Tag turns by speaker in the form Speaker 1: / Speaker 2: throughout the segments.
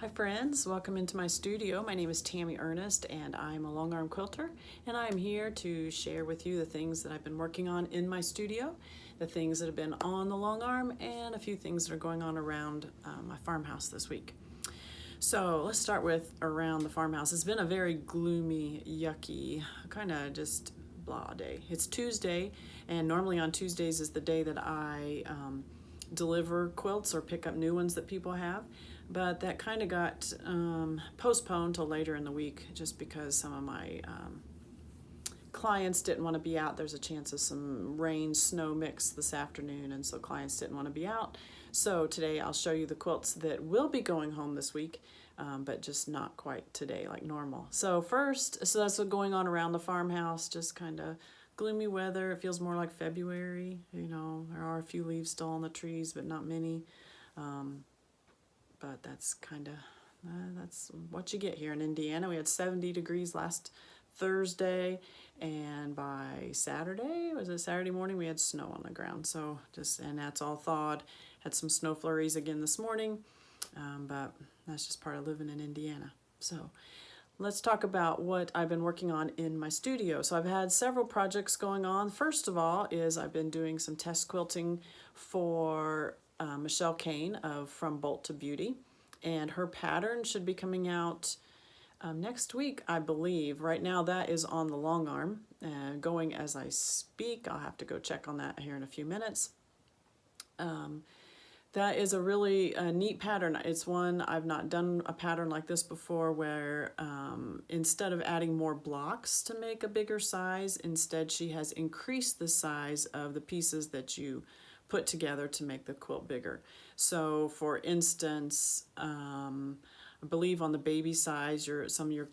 Speaker 1: Hi friends, welcome into my studio. My name is Tammy Ernest and I'm a long arm quilter, and I'm here to share with you the things that I've been working on in my studio, the things that have been on the long arm, and a few things that are going on around my farmhouse this week. So let's start with around the farmhouse. It's been a very gloomy, yucky, kind of just blah day. It's Tuesday, and normally on Tuesdays is the day that I deliver quilts or pick up new ones that people have, but that kind of got postponed till later in the week just because some of my clients didn't want to be out. There's a chance of some rain snow mix this afternoon, and so clients didn't want to be out. So today I'll show you the quilts that will be going home this week, but just not quite today like normal. So first, so that's what's going on around the farmhouse, just kind of gloomy weather. It feels more like February. You know, there are a few leaves still on the trees, but not many. But that's kind of, that's what you get here in Indiana. We had 70 degrees last Thursday, and by Saturday, was it Saturday morning, we had snow on the ground. So just, and that's all thawed. Had some snow flurries again this morning, but that's just part of living in Indiana. So let's talk about what I've been working on in my studio. So I've had several projects going on. First of all is I've been doing some test quilting for Michelle Kane of From Bolt to Beauty, and her pattern should be coming out next week, I believe. Right now that is on the long arm, going as I speak. I'll have to go check on that here in a few minutes. That is a really neat pattern. It's one, I've not done a pattern like this before, where instead of adding more blocks to make a bigger size, instead she has increased the size of the pieces that you put together to make the quilt bigger. So for instance, I believe on the baby size, some of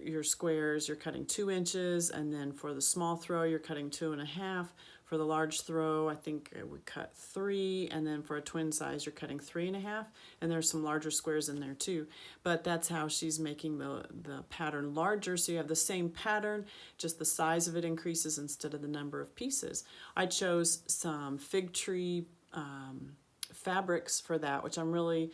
Speaker 1: your squares, you're cutting 2 inches, and then for the small throw, you're cutting 2.5. For the large throw, I think we cut 3, and then for a twin size, you're cutting 3.5, and there's some larger squares in there too. But that's how she's making the pattern larger, so you have the same pattern, just the size of it increases instead of the number of pieces. I chose some fig tree fabrics for that, which I really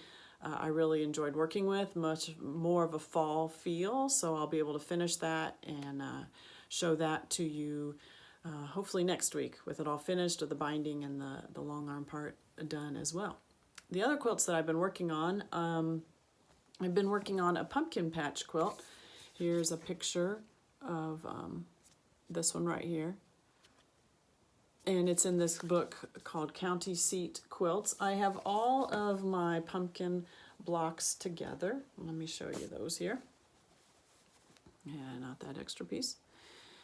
Speaker 1: enjoyed working with, much more of a fall feel, so I'll be able to finish that and show that to you hopefully next week with it all finished, with the binding and the long arm part done as well. The other quilts that I've been working on, I've been working on a pumpkin patch quilt. Here's a picture of this one right here. And it's in this book called County Seat Quilts. I have all of my pumpkin blocks together. Let me show you those here. Yeah, not that extra piece.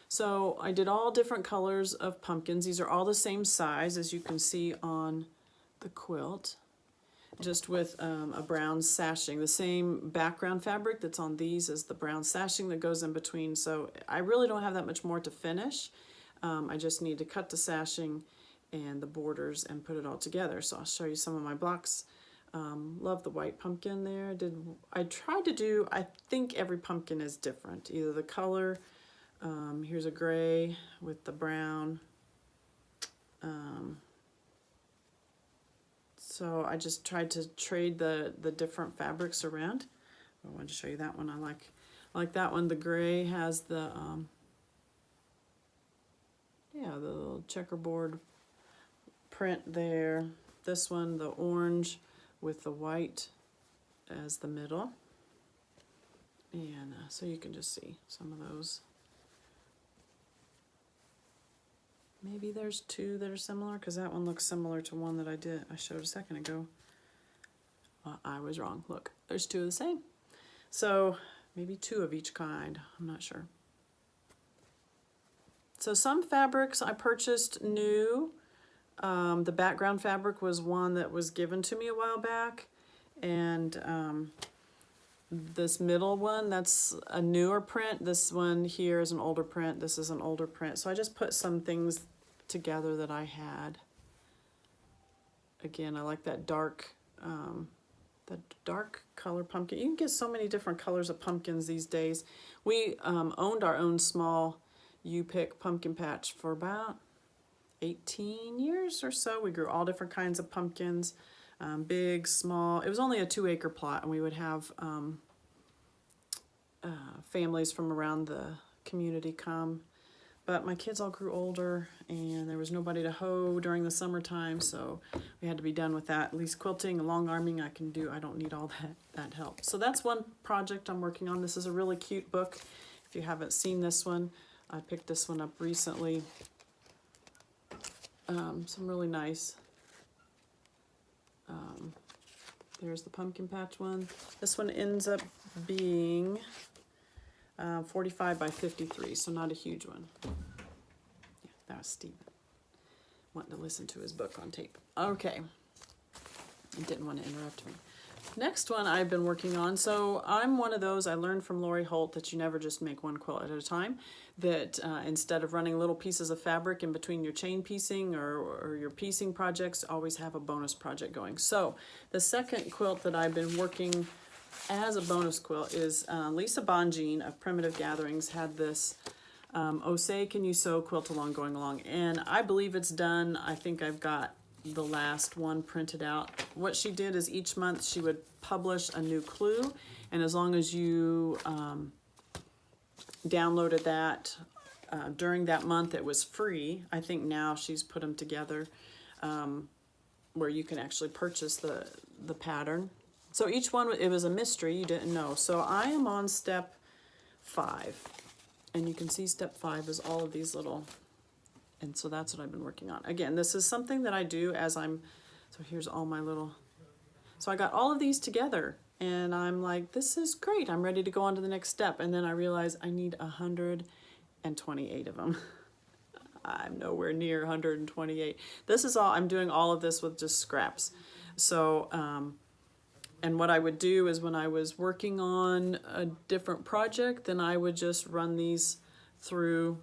Speaker 1: So I did all different colors of pumpkins. These are all the same size, as you can see on the quilt, just with a brown sashing. The same background fabric that's on these is the brown sashing that goes in between. So I really don't have that much more to finish. I just need to cut the sashing and the borders and put it all together. So I'll show you some of my blocks. Love the white pumpkin there. I tried to do, I think every pumpkin is different. Either the color, here's a gray with the brown. So I just tried to trade the different fabrics around. I wanted to show you that one. I like that one. The gray has the yeah, the little checkerboard print there. This one, the orange with the white as the middle. And so you can just see some of those. Maybe there's 2 that are similar, because that one looks similar to one that I showed a second ago. I was wrong. Look, there's 2 of the same. So maybe 2 of each kind. I'm not sure. So some fabrics I purchased new. The background fabric was one that was given to me a while back, and this middle one, that's a newer print. This one here is an older print. This is an older print. So I just put some things together that I had. Again, I like that dark color pumpkin. You can get so many different colors of pumpkins these days. We owned our own small U-pick pumpkin patch for about 18 years or so. We grew all different kinds of pumpkins. big, small. It was only a 2-acre plot, and we would have families from around the community come. But my kids all grew older, and there was nobody to hoe during the summertime, so we had to be done with that. At least quilting and long arming I can do. I don't need all that help. So that's one project I'm working on. This is a really cute book. If you haven't seen this one, I picked this one up recently. Some really nice. There's the pumpkin patch one. This one ends up being 45 by 53, so not a huge one. Yeah, that was Steven wanting to listen to his book on tape. Okay, I didn't want to interrupt me. Next one I've been working on, so I'm one of those, I learned from Lori Holt that you never just make one quilt at a time, that instead of running little pieces of fabric in between your chain piecing or your piecing projects, always have a bonus project going. So the second quilt that I've been working as a bonus quilt is Lisa Bonjean of Primitive Gatherings had this Oh Say Can You Sew quilt along going along, and I believe it's done. I think I've got the last one printed out. What she did is each month she would publish a new clue, and as long as you downloaded that during that month, it was free. I think now she's put them together where you can actually purchase the pattern. So each one, it was a mystery, you didn't know. So I am on step 5, and you can see step 5 is all of these little. And so that's what I've been working on. Again, this is something that I do as I'm, so here's all my little, so I got all of these together, and I'm like, this is great. I'm ready to go on to the next step. And then I realize I need 128 of them. I'm nowhere near 128. This is all, I'm doing all of this with just scraps. So, and what I would do is when I was working on a different project, then I would just run these through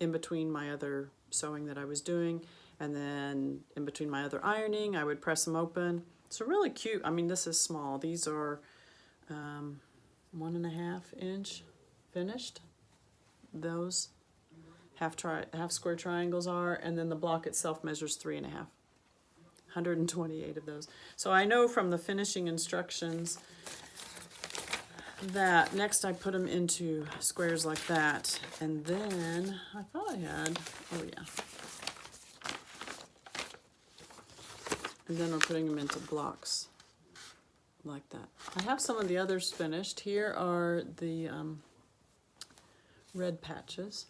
Speaker 1: in between my other sewing that I was doing, and then in between my other ironing, I would press them open. So really cute. I mean, this is small. These are 1.5 inch finished. Those half square triangles are, and then the block itself measures 3.5. 128 of those. So I know from the finishing instructions that next I put them into squares like that, and then I thought I had, oh yeah, and then we're putting them into blocks like that. I have some of the others finished. Here are the red patches.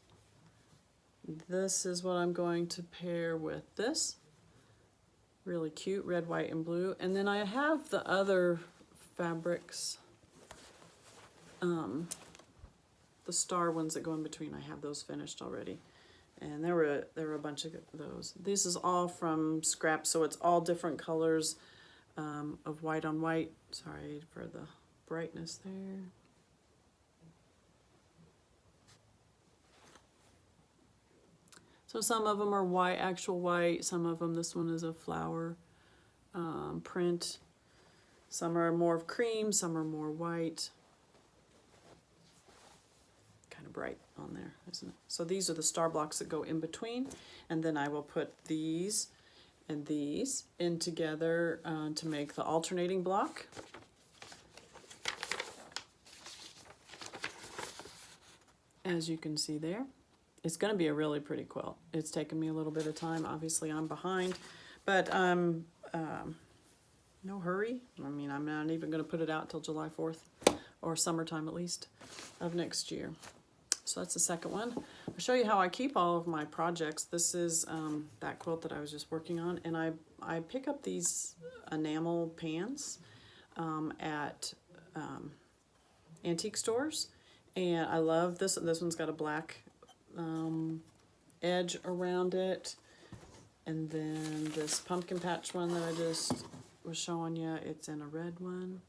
Speaker 1: This is what I'm going to pair with this. Really cute, red, white, and blue. And then I have the other fabrics, the star ones that go in between. I have those finished already. And there were a bunch of those. This is all from scraps, so it's all different colors of white on white. Sorry for the brightness there. So some of them are white, actual white. Some of them, this one is a flower print. Some are more of cream, some are more white. Kind of bright on there, isn't it? So these are the star blocks that go in between, and then I will put these and these in together to make the alternating block. As you can see there. It's going to be a really pretty quilt. It's taken me a little bit of time. Obviously, I'm behind, but no hurry. I mean, I'm not even going to put it out till July 4th, or summertime at least, of next year. So that's the second one. I'll show you how I keep all of my projects. This is that quilt that I was just working on, and I pick up these enamel pans at antique stores, and I love this. This one's got a black edge around it, and then this pumpkin patch one that I just was showing you, it's in a red one.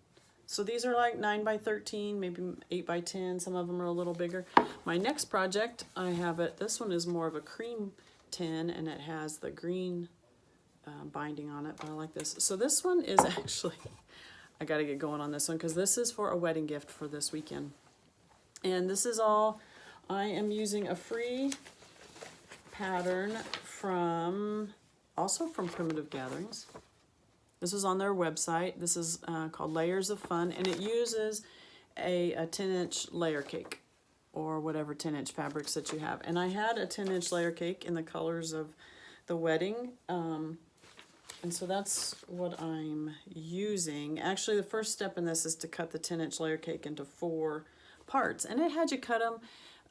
Speaker 1: So these are like 9 by 13, maybe 8 by 10. Some of them are a little bigger. My next project, I have it, this one is more of a cream tin, and it has the green binding on it, but I like this. So this one is actually, I gotta get going on this one because this is for a wedding gift for this weekend. And this is all, I am using a free pattern from also from Primitive Gatherings. This is on their website. This is called Layers of Fun, and it uses a 10-inch layer cake or whatever 10-inch fabrics that you have. And I had a 10-inch layer cake in the colors of the wedding, and so that's what I'm using. Actually, the first step in this is to cut the 10-inch layer cake into 4 parts, and it had you cut them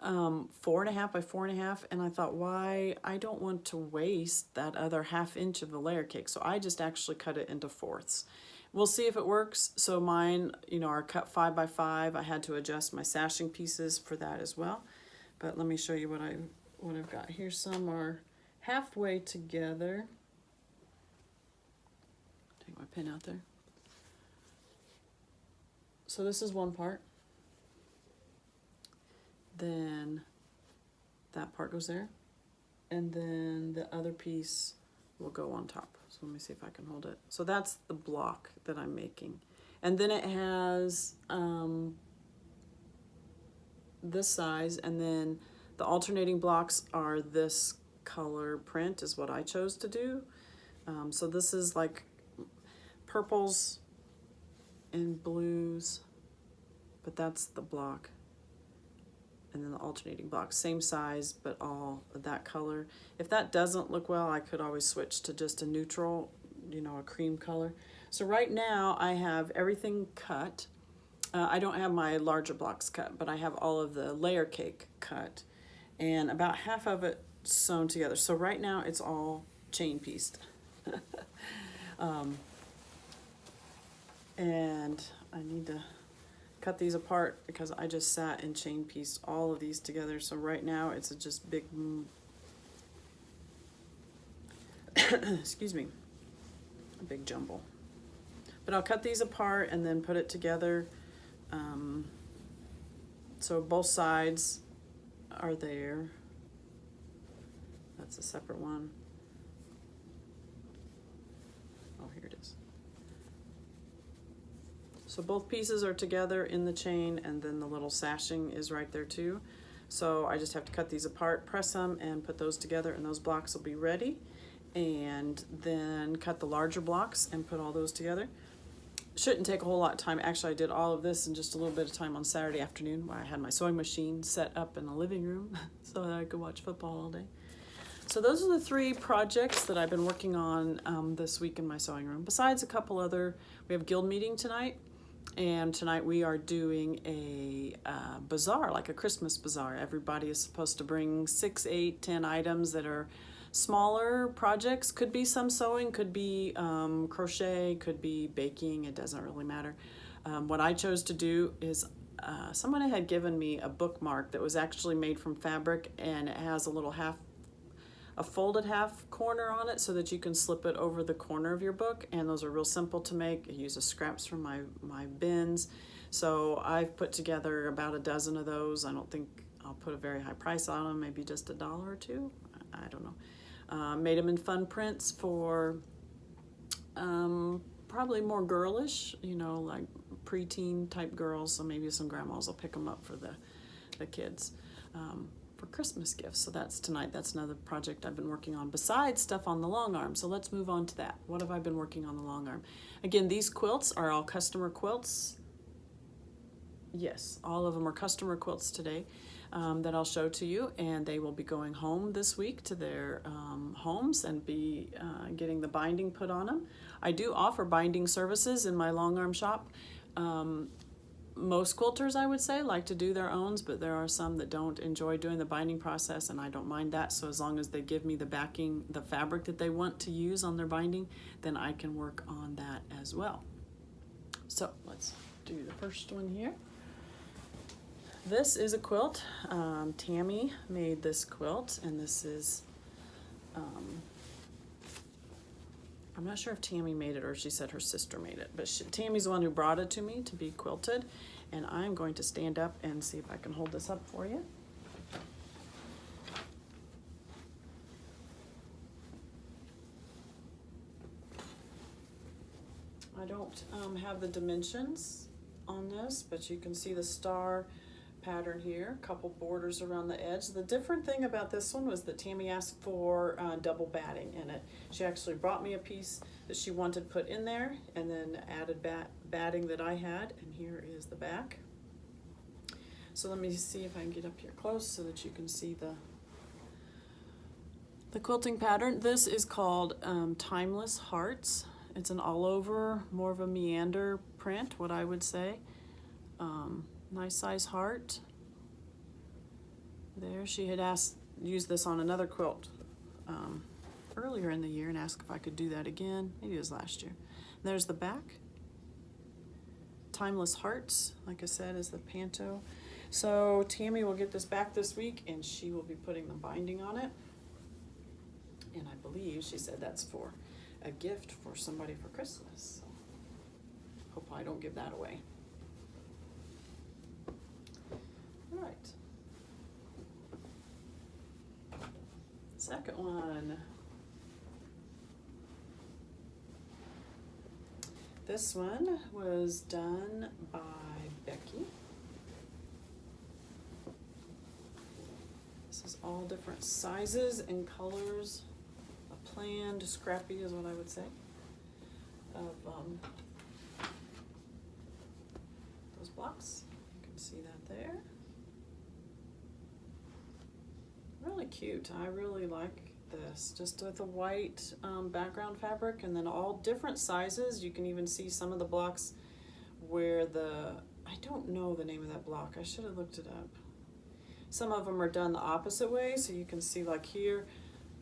Speaker 1: 4.5 by 4.5, and I thought, why? I don't want to waste that other 1/2 inch of the layer cake, so I just actually cut it into 4ths. We'll see if it works. So mine, you know, are cut 5 by 5. I had to adjust my sashing pieces for that as well. But let me show you what I've got here. Some are halfway together. Take my pin out there. So this is one part. Then that part goes there, and then the other piece will go on top. So let me see if I can hold it. So that's the block that I'm making, and then it has this size, and then the alternating blocks are this color print is what I chose to do. So this is like purples and blues, but that's the block. And then the alternating blocks, same size, but all that color. If that doesn't look well, I could always switch to just a neutral, you know, a cream color. So right now I have everything cut. I don't have my larger blocks cut, but I have all of the layer cake cut and about half of it sewn together. So right now it's all chain pieced. And I need to cut these apart because I just sat and chain pieced all of these together. So right now it's a just big, excuse me, a big jumble. But I'll cut these apart and then put it together. So both sides are there. That's a separate one. Oh, here it is. So both pieces are together in the chain, and then the little sashing is right there too. So I just have to cut these apart, press them, and put those together, and those blocks will be ready. And then cut the larger blocks and put all those together. Shouldn't take a whole lot of time. Actually, I did all of this in just a little bit of time on Saturday afternoon while I had my sewing machine set up in the living room so that I could watch football all day. So those are the 3 projects that I've been working on this week in my sewing room. Besides a couple other, we have guild meeting tonight. And tonight we are doing a bazaar, like a Christmas bazaar. Everybody is supposed to bring 6, 8, 10 items that are smaller projects. Could be some sewing, could be crochet, could be baking. It doesn't really matter. What I chose to do is someone had given me a bookmark that was actually made from fabric, and it has a little a folded half corner on it so that you can slip it over the corner of your book, and those are real simple to make. I use the scraps from my bins. So I've put together about a dozen of those. I don't think I'll put a very high price on them, maybe just $1 or $2. I don't know. Made them in fun prints for probably more girlish, you know, like preteen type girls. So maybe some grandmas will pick them up for the kids. For Christmas gifts. So that's tonight. That's another project I've been working on besides stuff on the long arm. So let's move on to that. What have I been working on the long arm? Again, these quilts are all customer quilts. Yes, all of them are customer quilts today that I'll show to you, and they will be going home this week to their homes and be getting the binding put on them. I do offer binding services in my long arm shop. Most quilters, I would say, like to do their owns, but there are some that don't enjoy doing the binding process, and I don't mind that. So as long as they give me the backing, the fabric that they want to use on their binding, then I can work on that as well. So let's do the first one here. This is a quilt. Tammy made this quilt, and this is, I'm not sure if Tammy made it or she said her sister made it, but Tammy's the one who brought it to me to be quilted. And I'm going to stand up and see if I can hold this up for you. I don't have the dimensions on this, but you can see the star pattern here, a couple borders around the edge. The different thing about this one was that Tammy asked for double batting in it. She actually brought me a piece that she wanted put in there and then added batting that I had, and here is the back. So let me see if I can get up here close so that you can see the quilting pattern. This is called Timeless Hearts. It's an all over, more of a meander print, what I would say. Nice size heart. There, she had used this on another quilt earlier in the year and asked if I could do that again. Maybe it was last year. And there's the back. Timeless Hearts, like I said, is the panto. So Tammy will get this back this week and she will be putting the binding on it. And I believe she said that's for a gift for somebody for Christmas. So hope I don't give that away. All right. Second one. This one was done by Becky. This is all different sizes and colors. A planned, scrappy is what I would say, of those blocks. You can see that there. Really cute. I really like this, just with a white background fabric, and then all different sizes. You can even see some of the blocks where I don't know the name of that block. I should have looked it up. Some of them are done the opposite way, so you can see like here,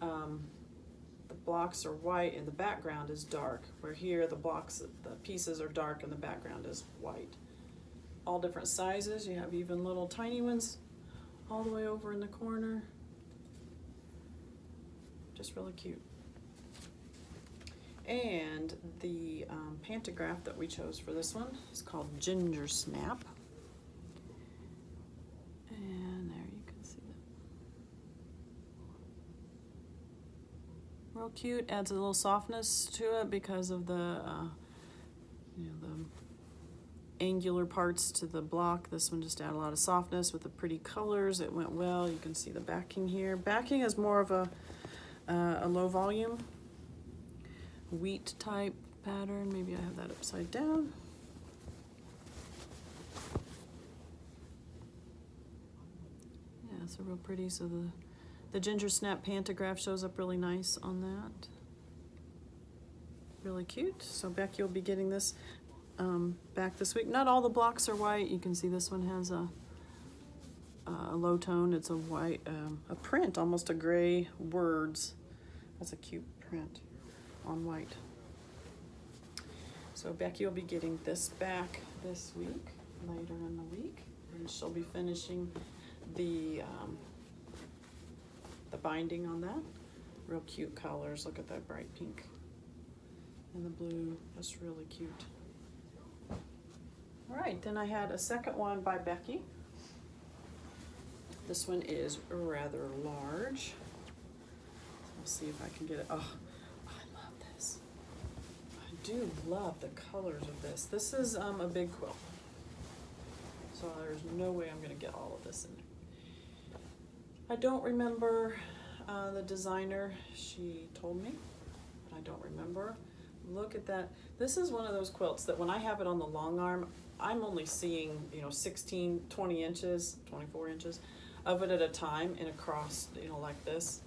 Speaker 1: the blocks are white and the background is dark, where here the pieces are dark and the background is white. All different sizes. You have even little tiny ones all the way over in the corner. Just really cute. And the pantograph that we chose for this one is called Ginger Snap. And there you can see that. Real cute, adds a little softness to it because of the angular parts to the block. This one just added a lot of softness with the pretty colors. It went well. You can see the backing here. Backing is more of a low volume wheat type pattern. Maybe I have that upside down. Yeah, it's real pretty. So the Ginger Snap pantograph shows up really nice on that. Really cute. So Becky will be getting this back this week. Not all the blocks are white. You can see this one has a low tone. It's a white, a print, almost a gray words. That's a cute print on white. So Becky will be getting this back this week, later in the week, and she'll be finishing the binding on that. Real cute colors. Look at that bright pink and the blue. That's really cute. All right, then I had a second one by Becky. This one is rather large. Let's see if I can get it. Oh, I love this. I do love the colors of this. This is a big quilt. So there's no way I'm gonna get all of this in there. I don't remember the designer. She told me, but I don't remember. Look at that. This is one of those quilts that when I have it on the long arm, I'm only seeing, 16, 20 inches, 24 inches of it at a time in a cross, like this.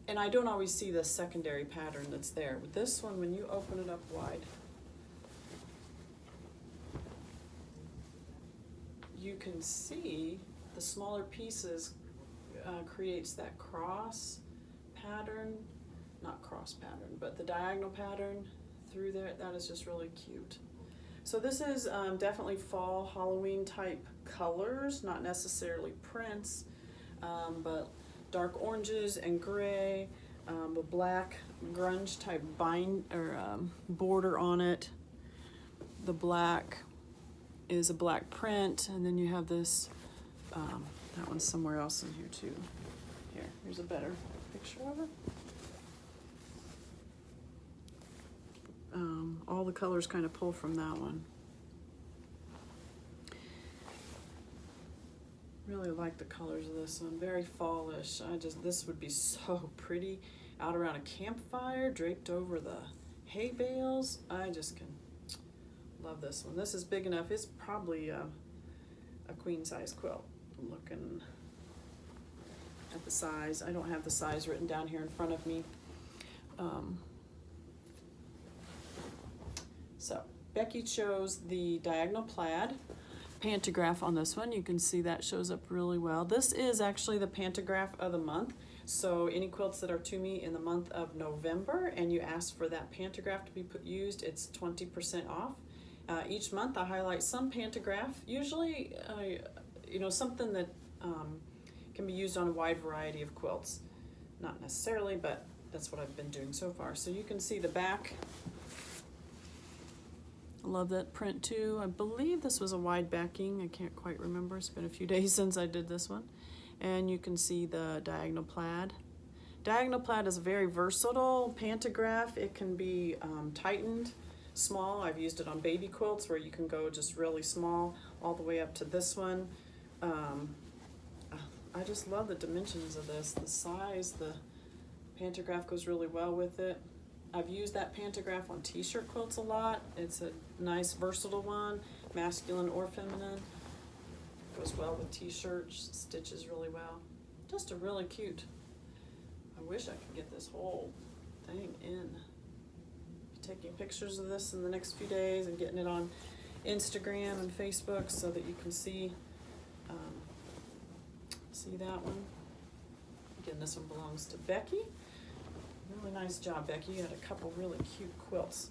Speaker 1: And I don't always see the secondary pattern that's there. With this one, when you open it up wide, you can see the smaller pieces creates that cross pattern, not cross pattern, but the diagonal pattern through there. That is just really cute. So this is definitely fall Halloween type colors, not necessarily prints, but dark oranges and gray, a black grunge type border on it. The black is a black print, and then you have this, that one's somewhere else in here too. Here's a better picture of it. All the colors kind of pull from that one. really like the colors of this one, very fallish. This would be so pretty out around a campfire, draped over the hay bales. I just can love this one. This is big enough. It's probably a queen size quilt. I'm looking at the size. I don't have the size written down here in front of me. So Becky chose the diagonal plaid pantograph on this one. You can see that shows up really well. This is actually the pantograph of the month. So any quilts that are to me in the month of November and you ask for that pantograph to be used, it's 20% off. Each month I highlight some pantograph, usually you know, something that can be used on a wide variety of quilts. Not necessarily, but that's what I've been doing so far. So you can see the back. I love that print too. I believe this was a wide backing. I can't quite remember. It's been a few days since I did this one. And you can see the diagonal plaid. Diagonal plaid is a very versatile pantograph. It can be tightened, small. I've used it on baby quilts where you can go just really small all the way up to this one. I just love the dimensions of this. The size, the pantograph goes really well with it. I've used that pantograph on t-shirt quilts a lot. It's a nice versatile one, masculine or feminine. Goes well with t-shirts, stitches really well. Just a really cute. I wish I could get this whole thing in. Taking pictures of this in the next few days and getting it on Instagram and Facebook so that you can see that one. Again, this one belongs to Becky. Really nice job, Becky. You had a couple really cute quilts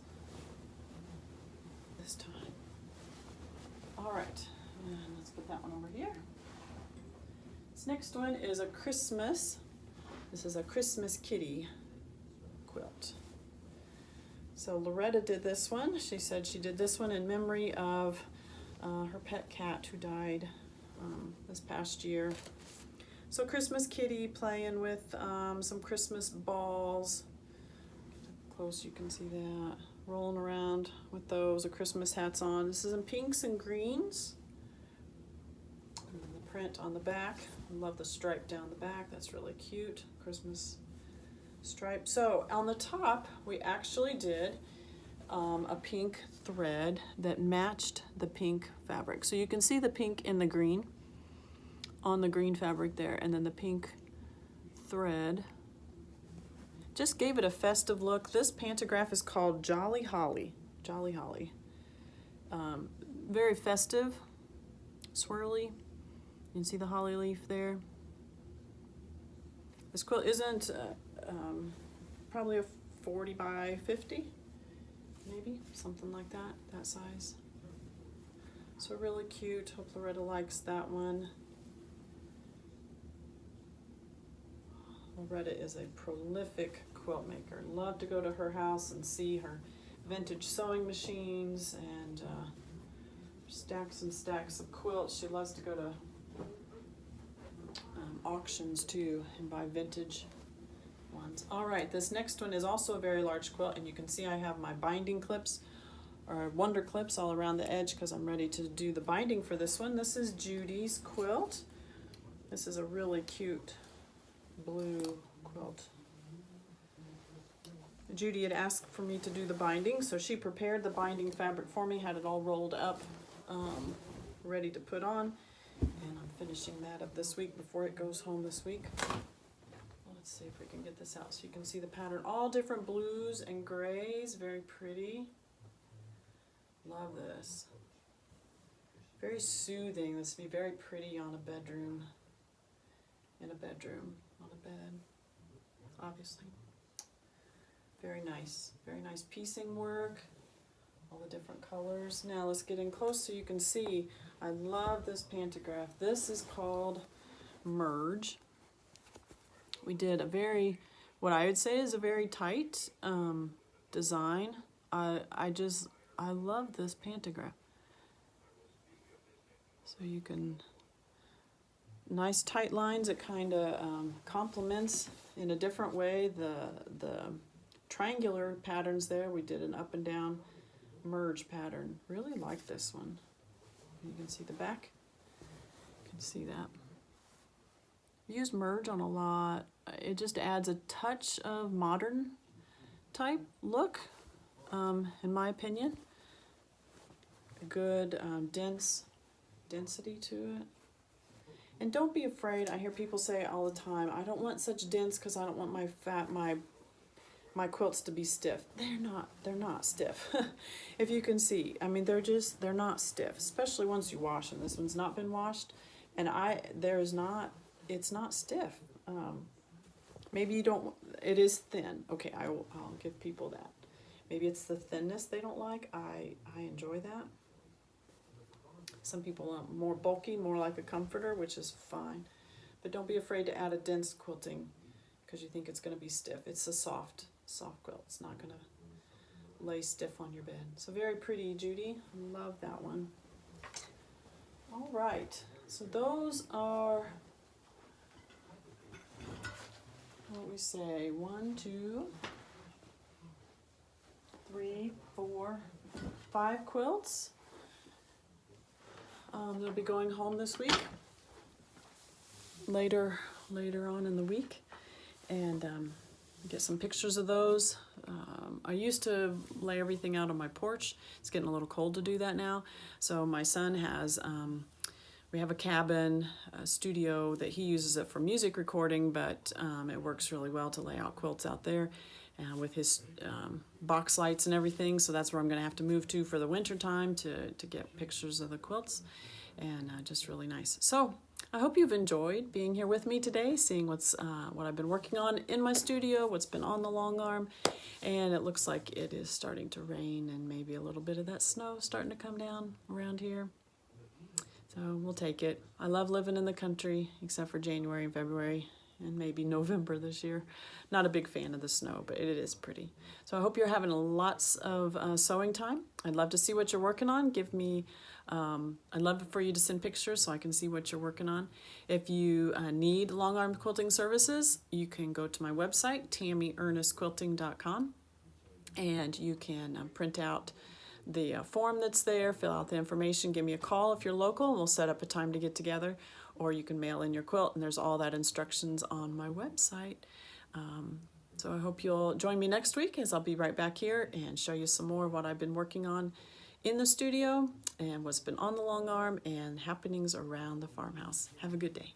Speaker 1: this time. All right, and let's put that one over here. This next one is a Christmas. This is a Christmas kitty quilt. So Loretta did this one. She said she did this one in memory of her pet cat who died this past year. So Christmas kitty playing with some Christmas balls. Close, you can see that. Rolling around with those, Christmas hats on. This is in pinks and greens. And then the print on the back. I love the stripe down the back. That's really cute. Christmas stripe. So on the top, we actually did a pink thread that matched the pink fabric. So you can see the pink in the green, on the green fabric there, and then the pink thread just gave it a festive look. This pantograph is called Jolly Holly. Jolly Holly. Very festive, swirly. You can see the holly leaf there. This quilt isn't probably a 40 by 50, maybe, something like that, that size. So really cute. Hope Loretta likes that one. Loretta is a prolific quilt maker. Love to go to her house and see her vintage sewing machines and stacks and stacks of quilts. She loves to go to auctions too and buy vintage ones. All right, this next one is also a very large quilt, and you can see I have my binding clips or wonder clips all around the edge because I'm ready to do the binding for this one. This is Judys Quilt. This is a really cute blue quilt. Judy had asked for me to do the binding, so she prepared the binding fabric for me, had it all rolled up, ready to put on, and I'm finishing that up this week before it goes home this week. Let's see if we can get this out so you can see the pattern. All different blues and grays, very pretty. Love this. Very soothing. This would be very pretty on a bedroom, in a bedroom, on a bed, obviously. Very nice piecing work, all the different colors. Now let's get in close so you can see. I love this pantograph. This is called Merge. We did a very, what I would say is a very tight design. I love this pantograph. So you can, nice tight lines. It kind of complements in a different way the triangular patterns there. We did an up and down merge pattern. Really like this one. You can see the back. You can see that. I've used merge on a lot. It just adds a touch of modern type look, in my opinion. A good density to it. And don't be afraid. I hear people say all the time, I don't want such dense because I don't want my quilts to be stiff. They're not stiff. If you can see, I mean, they're not stiff, especially once you wash them. This one's not been washed, and it's not stiff. Maybe you don't, it is thin. Okay, I'll give people that. Maybe it's the thinness they don't like. I enjoy that. Some people want more bulky, more like a comforter, which is fine. But don't be afraid to add a dense quilting because you think it's going to be stiff. It's a soft quilt. It's not going to lay stiff on your bed. So very pretty, Judy. Love that one. All right. So those are, what we say, 1, 2, 3, 4, 5 quilts. They'll be going home this week, later on in the week, and get some pictures of those. I used to lay everything out on my porch. It's getting a little cold to do that now. So my son has, we have a cabin, a studio that he uses it for music recording, but it works really well to lay out quilts out there. With his box lights and everything, so that's where I'm going to have to move to for the winter time to get pictures of the quilts, and just really nice. So I hope you've enjoyed being here with me today, seeing what I've been working on in my studio, what's been on the long arm, and it looks like it is starting to rain and maybe a little bit of that snow starting to come down around here. So we'll take it. I love living in the country, except for January and February. And maybe November this year. Not a big fan of the snow, but it is pretty. So I hope you're having lots of sewing time. I'd love to see what you're working on. I'd love for you to send pictures so I can see what you're working on. If you need long arm quilting services, you can go to my website, tammyernestquilting.com, and you can print out the form that's there, fill out the information, give me a call if you're local, and we'll set up a time to get together. Or you can mail in your quilt, and there's all that instructions on my website. So I hope you'll join me next week, as I'll be right back here and show you some more of what I've been working on in the studio and what's been on the long arm and happenings around the farmhouse. Have a good day.